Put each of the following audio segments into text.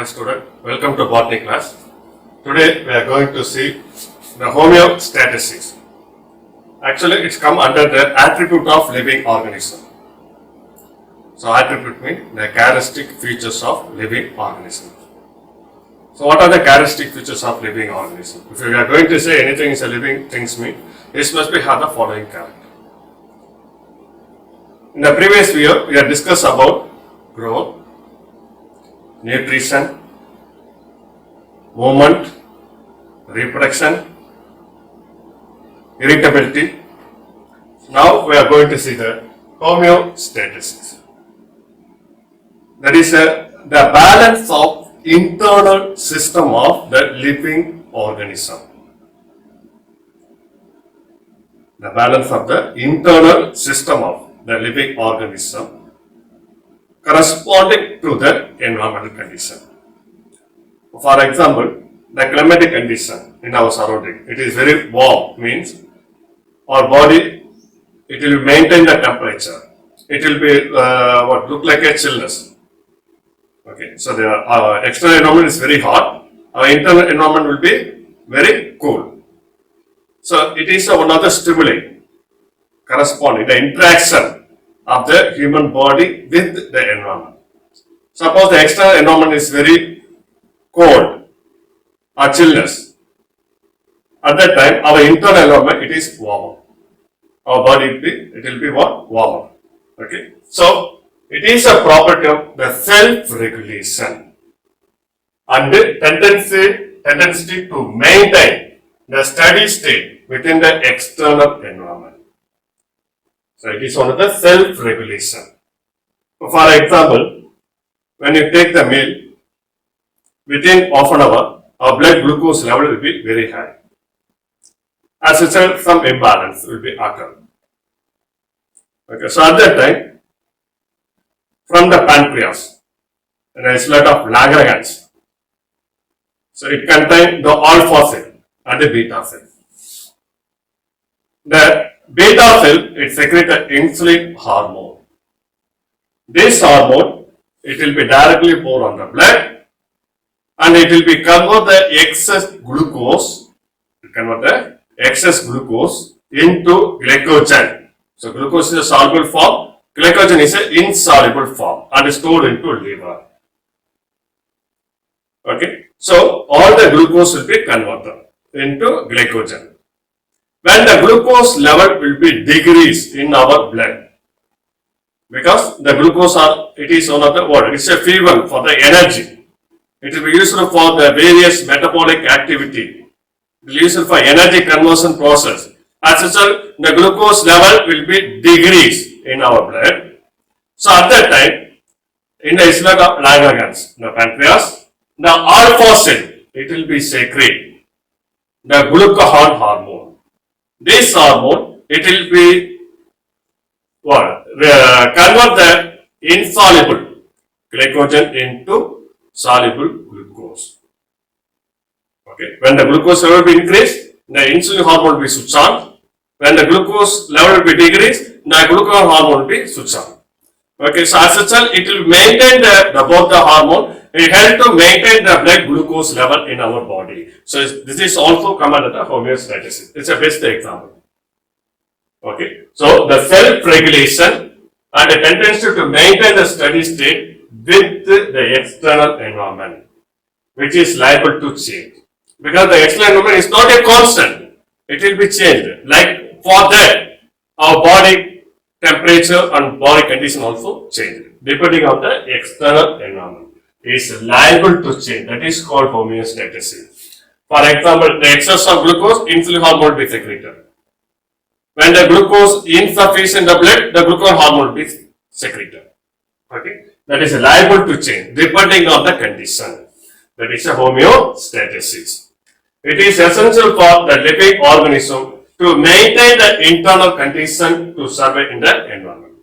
student. Welcome to botany class. Today we are going to see the homeostasis. Actually, it's come under the attribute of living organism. So, attribute means the characteristic features of living organism. So, what are the characteristic features of living organism? If we are going to say anything is a living things mean, this must be have the following character. In the previous video, we have discussed about growth, nutrition, movement, reproduction, irritability. Now we are going to see the homeostasis. That is the balance of internal system of the living organism. The balance of the internal system of the living organism corresponding to the environmental condition. For example, the climatic condition in our surrounding, it is very warm, means our body, it will maintain the temperature. It will be look like a chillness. Okay, so the external environment is very hot, our internal environment will be very cool. So it is one of the stimuli corresponding the interaction of the human body with the environment. Suppose the external environment is very cold or chillness. At that time, our internal environment it is warmer. Our body it will be what? Warmer. Okay. So it is a property of the self-regulation and the tendency to maintain the steady state within the external environment. So it is one of the self-regulation. For example, when you take the meal, within half an hour, our blood glucose level will be very high. As a result, some imbalance will be occur. Okay, so at that time, from the pancreas, an isolate of Langerhans. So it contains the alpha cell and the beta cell. The beta cell, it secretes the insulin hormone. This hormone, it will be directly poured on the blood and it will be convert the excess glucose, into glycogen. So glucose is a soluble form, glycogen is an insoluble form and is stored into liver. Okay, so all the glucose will be converted into glycogen. When the glucose level will be decreased in our blood, because the glucose it is one of the what? It is a fuel for the energy. It will be useful for the various metabolic activity. It will be useful for energy conversion process. As a result, the glucose level will be decreased in our blood. So at that time, in the isolate of Langerhans, the pancreas, the alpha cell, it will be secrete the glucagon hormone. This hormone, it will be convert the insoluble glycogen into soluble glucose. Okay, when the glucose level will be increased, the insulin hormone will be switched on. When the glucose level will be decreased, the glucagon hormone will be switched on. Okay, so as such, it will maintain both the hormone. It helps to maintain the blood glucose level in our body. So this is also come under the homeostasis. It's a best example. Okay, so the self-regulation and the tendency to maintain the steady state with the external environment, which is liable to change. Because the external environment is not a constant, it will be changed. Like for that, our body temperature and body condition also change depending on the external environment. It is liable to change. That is called homeostasis. For example, the excess of glucose, insulin hormone will be secreted. When the glucose is insufficient in the blood, the glucagon hormone will be secreted. Okay, that is liable to change depending on the condition. That is a homeostasis. It is essential for the living organism to maintain the internal condition to survive in the environment.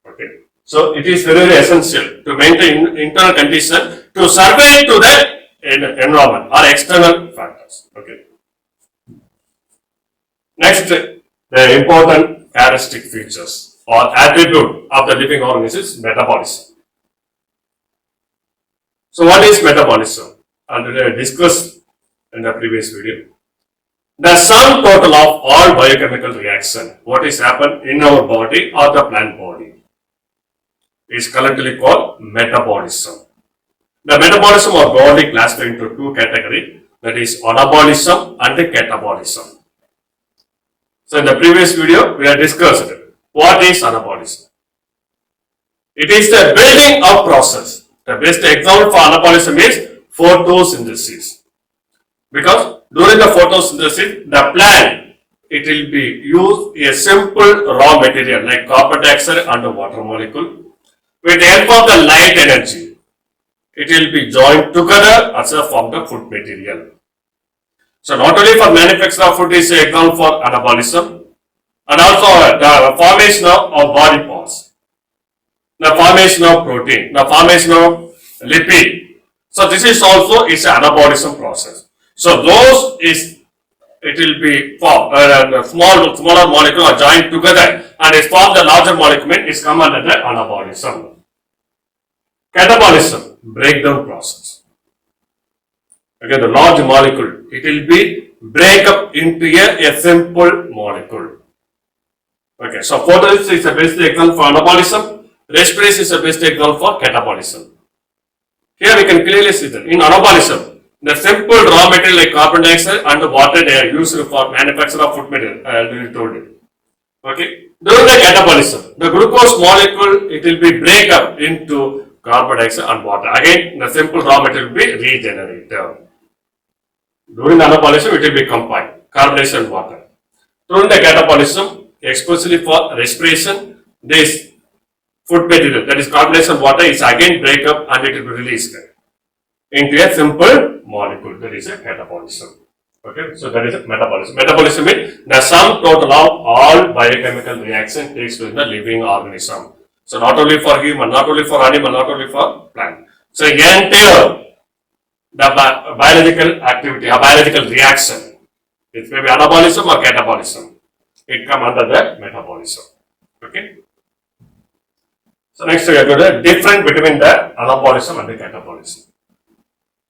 Okay, so it is very, very essential to maintain internal condition to survive to the environment or external factors. Okay. Next, the important characteristic features or attribute of the living organism is metabolism. So what is metabolism? Already discussed in the previous video. The sum total of all biochemical reaction, what is happened in our body or the plant body, is collectively called metabolism. The metabolism are broadly classified into two categories, that is anabolism and catabolism. So in the previous video, we have discussed what is anabolism. It is the building up process. The best example for anabolism is photosynthesis. Because during the photosynthesis, the plant, it will be used a simple raw material like carbon dioxide and water molecule. With the help of the light energy, it will be joined together as a form of food material. So not only for manufacture of food is an example for anabolism, and also the formation of body parts, the formation of protein, the formation of lipid. So this is also is an anabolism process. So those is, it will be formed, smaller molecule are joined together and is formed the larger molecule, is come under the anabolism. Catabolism, breakdown process. Again, the large molecule, it will be break up into a simple molecule. Okay, so photosynthesis is a best example for anabolism. Respiration is a best example for catabolism. Here we can clearly see that in anabolism, the simple raw material like carbon dioxide and water they are used for manufacture of food material. I already told you. Okay. During the catabolism, the glucose molecule it will be break up into carbon dioxide and water. Again, the simple raw material will be regenerated. During the anabolism, it will be combined, carbon dioxide and water. During the catabolism, especially for respiration, this food material, that is carbon dioxide and water, is again break up and it will be released into a simple molecule. That is a catabolism. Okay, so that is a metabolism. Metabolism means the sum total of all biochemical reaction takes place in the living organism. So not only for human, not only for animal, not only for plant. So entire the biological activity, a biological reaction, it may be anabolism or catabolism. It come under the metabolism. Okay. So next we are going to difference between the anabolism and the catabolism.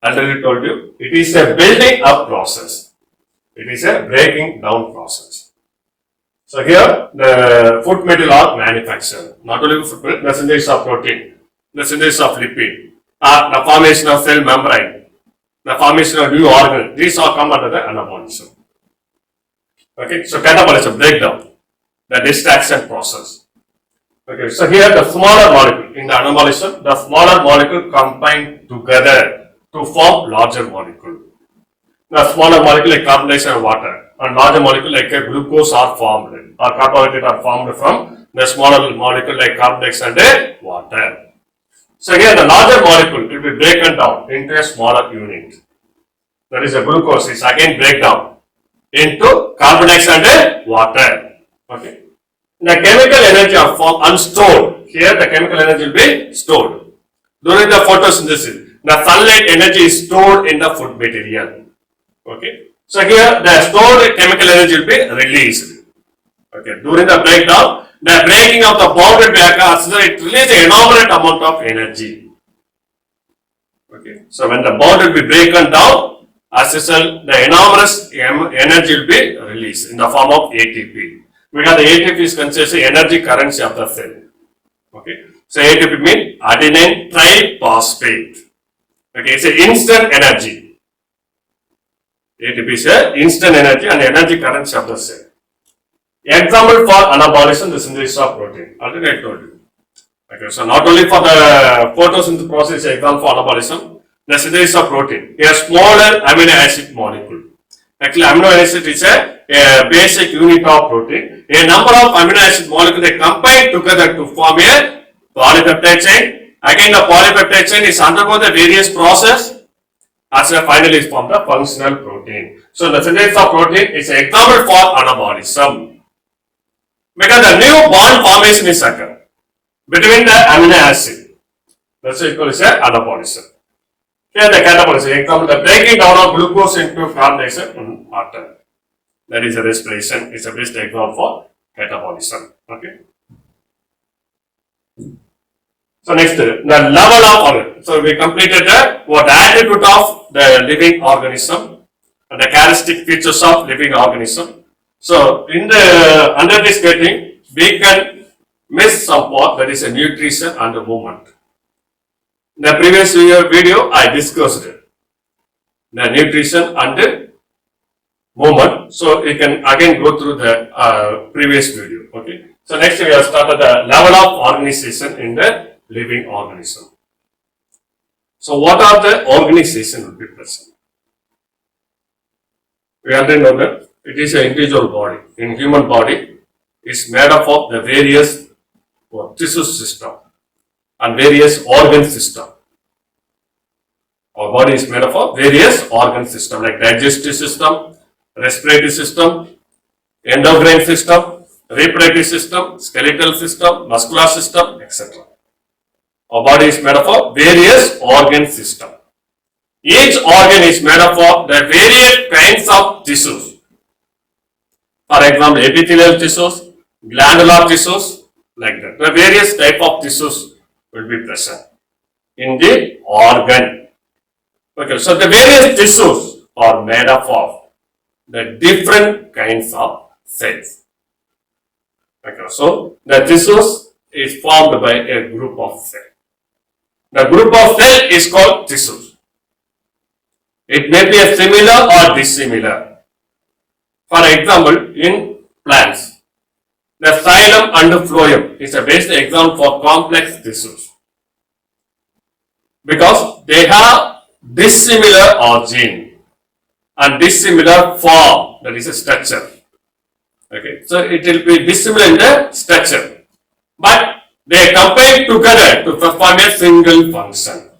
As I told you, it is a building up process. It is a breaking down process. So here the food material are manufactured. Not only food material, the synthesis of protein, the synthesis of lipid, the formation of cell membrane, the formation of new organ. These all come under the anabolism. Okay, so catabolism, breakdown, the distraction process. Okay, so here the smaller molecule in the anabolism, the smaller molecule combine together to form larger molecule. The smaller molecule like carbon dioxide and water, and larger molecule like glucose are formed, or carbohydrate are formed from the smaller molecule like carbon dioxide and water. So here the larger molecule will be broken down into a smaller unit. That is a glucose is again break down into carbon dioxide and water. Okay. The chemical energy are formed and stored. Here the chemical energy will be stored. During the photosynthesis, the sunlight energy is stored in the food material. Okay. So here the stored chemical energy will be released. Okay. During the breakdown, the breaking of the bounded reactors, it releases an enormous amount of energy. Okay. So when the bond will be broken down, as a result, the enormous energy will be released in the form of ATP. Because the ATP is considered the energy currency of the cell. Okay. So ATP means adenine triphosphate. Okay. It's an instant energy. ATP is an instant energy and energy currency of the cell. Example for anabolism, the synthesis of protein. Already I told you. Okay, so not only for the photosynthesis process, example for anabolism, the synthesis of protein, a smaller amino acid molecule. Actually, amino acid is a basic unit of protein. A number of amino acid molecules they combine together to form a polypeptide chain. Again, the polypeptide chain is undergo the various process as a finally is formed the functional protein. So the synthesis of protein is an example for anabolism. Because the new bond formation is occur between the amino acid. That's why it is anabolism. Here the catabolism, example, the breaking down of glucose into carbon dioxide and water. That is a respiration. It's a best example for catabolism. Okay. So next, the level of organ. So we completed the what attribute of the living organism and the characteristic features of living organism. So in the under this heading, we can miss some part, that is a nutrition and the movement. In the previous video, I discussed the nutrition and the movement. So you can again go through the previous video. Okay. So next we have started the level of organization in the living organism. So what are the organization will be present? We already know that it is an individual body. In human body, it's made up of the various tissue system and various organ system. Our body is made up of various organ system like digestive system, respiratory system, endocrine system, reproductive system, skeletal system, muscular system, etc. Our body is made up of various organ system. Each organ is made up of the various kinds of tissues. For example, epithelial tissues, glandular tissues, like that. The various type of tissues will be present in the organ. Okay, so the various tissues are made up of the different kinds of cells. Okay, so the tissues is formed by a group of cells. The group of cells is called tissues. It may be a similar or dissimilar. For example, in plants, the xylem and the phloem is a best example for complex tissues because they have dissimilar origin and dissimilar form, that is a structure. Okay, so it will be dissimilar in the structure, but they combine together to perform a single function.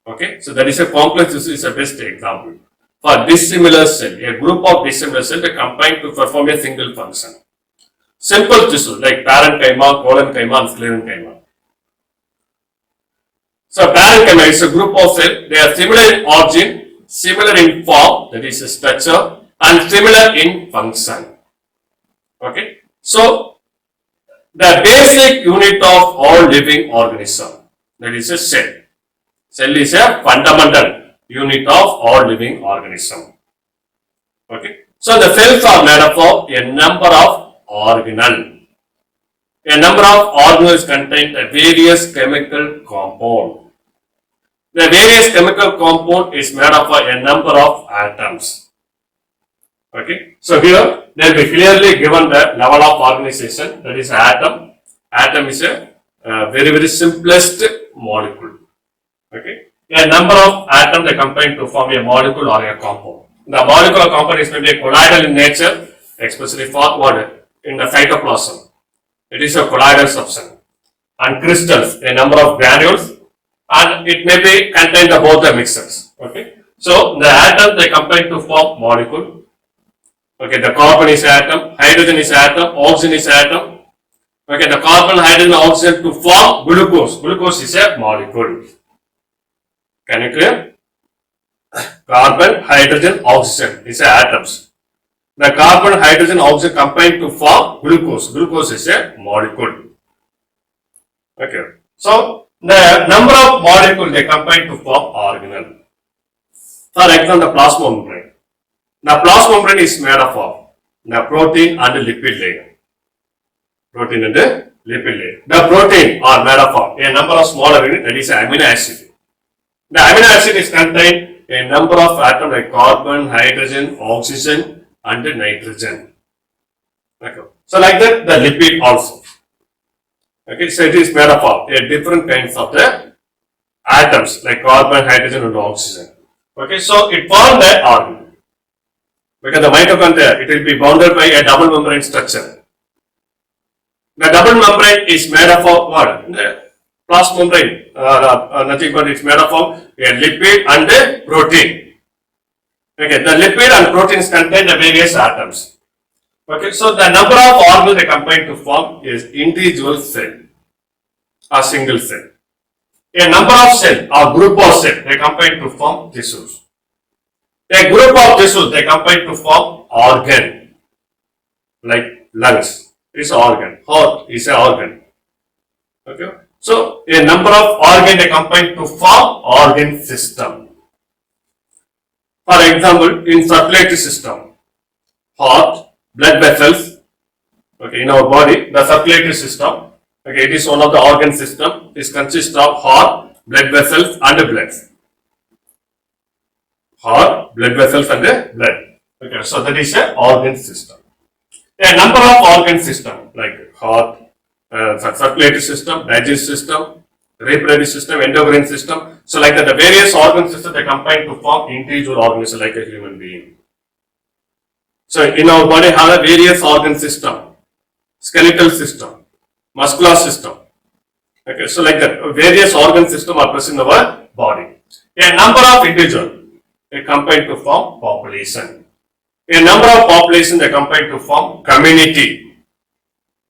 Okay, so that is a complex tissue is a best example. For dissimilar cell, a group of dissimilar cells they combine to perform a single function. Simple tissue like parenchyma, collenchyma, and sclerenchyma. So parenchyma is a group of cells. They are similar in origin, similar in form, that is a structure, and similar in function. Okay, so the basic unit of all living organism, that is a cell. Cell is a fundamental unit of all living organism. Okay, so the cells are made up of a number of organelles. A number of organelles contain the various chemical compound. The various chemical compound is made up of a number of atoms. Okay, so here they will be clearly given the level of organization, that is atom. Atom is a very simplest molecule. Okay, a number of atoms they combine to form a molecule or a compound. The molecular compound is maybe colloidal in nature, especially for what in the cytoplasm. It is a colloidal substance. And crystals, a number of granules, and it may be contained both the mixtures. Okay, so the atoms they combine to form molecule. Okay, the carbon is atom, hydrogen is atom, oxygen is atom. Okay, the carbon, hydrogen, oxygen to form glucose. Glucose is a molecule. Can you clear? Carbon, hydrogen, oxygen is atoms. The carbon, hydrogen, oxygen combine to form glucose. Glucose is a molecule. Okay, so the number of molecules they combine to form organelle. For example, the plasma membrane. The plasma membrane is made up of the protein and the lipid layer. Protein and the lipid layer. The protein are made up of a number of smaller units, that is amino acid. The amino acid is contained a number of atoms like carbon, hydrogen, oxygen, and nitrogen. Okay. So like that, the lipid also. Okay, so it is made up of different kinds of the atoms like carbon, hydrogen, and oxygen. Okay, so it forms the organ. Because the mitochondria, it will be bounded by a double membrane structure. The double membrane is made up of what? The plasma membrane, nothing but it's made up of a lipid and a protein. Okay, the lipid and proteins contain the various atoms. Okay, so the number of organelles they combine to form is individual cell or single cell. A number of cell or group of cell they combine to form tissues. A group of tissues they combine to form organ, like lungs is an organ, heart is an organ. Okay, So a number of organ they combine to form organ system. For example, in circulatory system, heart, blood vessels, okay, in our body, the circulatory system, okay, it is one of the organ system. It consists of heart, blood vessels and blood. Heart, blood vessels and blood. Okay, so that is a organ system. A number of organ system like heart, circulatory system, digestive system, reproductive system, endocrine system. So like that, the various organ systems they combine to form individual organism like a human being. So in our body have a various organ system, skeletal system, muscular system. Okay, so like that, various organ system are present in our body. A number of individuals they combine to form population. A number of population they combine to form community.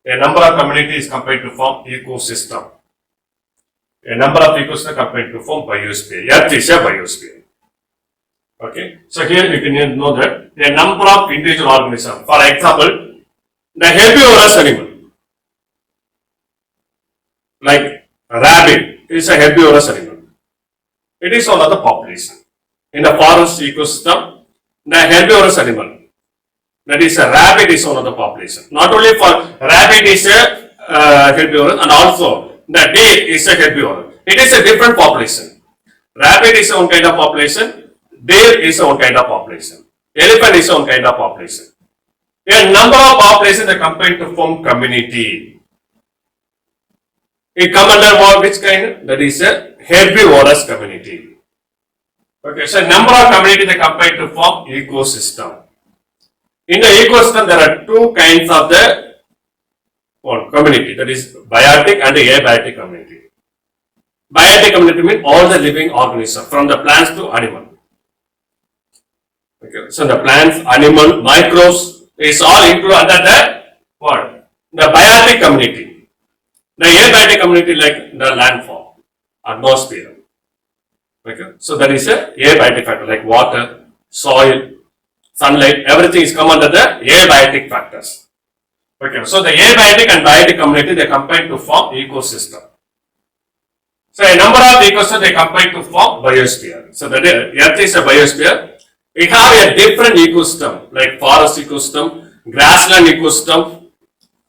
A number of communities combine to form ecosystem. A number of ecosystems combine to form biosphere. Earth is a biosphere. Okay, so here you can know that a number of individual organisms. For example, the herbivorous animal, like rabbit, is a herbivorous animal. It is one of the population. In the forest ecosystem, the herbivorous animal, that is a rabbit, is one of the population. Not only for rabbit is a herbivorous, and also the deer is a herbivorous. It is a different population. Rabbit is one kind of population. Deer is one kind of population. Elephant is one kind of population. A number of populations are combined to form community. It comes under what, which kind? That is a herbivorous community. Okay, so number of communities are combined to form ecosystem. In the ecosystem, there are two kinds of the community, that is biotic and abiotic community. Biotic community means all the living organisms, from the plants to animal. Okay, so the plants, animal, microbes is all included under the what? The biotic community. The abiotic community like the landform, atmosphere. Okay, so there is a abiotic factor like water, soil, sunlight, everything is come under the abiotic factors. Okay, so the abiotic and biotic community they combine to form ecosystem. So a number of ecosystems they combine to form biosphere. So the Earth is a biosphere. We have a different ecosystem like forest ecosystem, grassland ecosystem,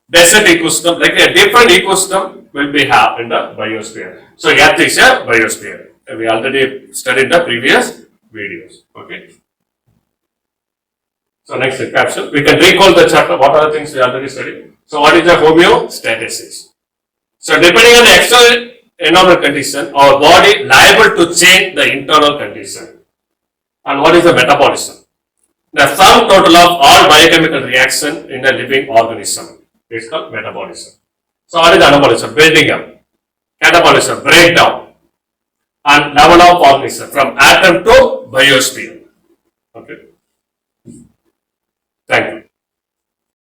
desert ecosystem, like a different ecosystem will be have in the biosphere. So Earth is a biosphere. We already studied the previous videos. Okay. So next caption, we can recall the chapter. What are the things we already studied? So what is the homeostasis? So depending on the external environmental condition, our body liable to change the internal condition. And what is the metabolism? The sum total of all biochemical reaction in a living organism is called metabolism. So what is anabolism? Building up. Catabolism, breakdown. And level of organism from atom to biosphere. Okay. Thank you.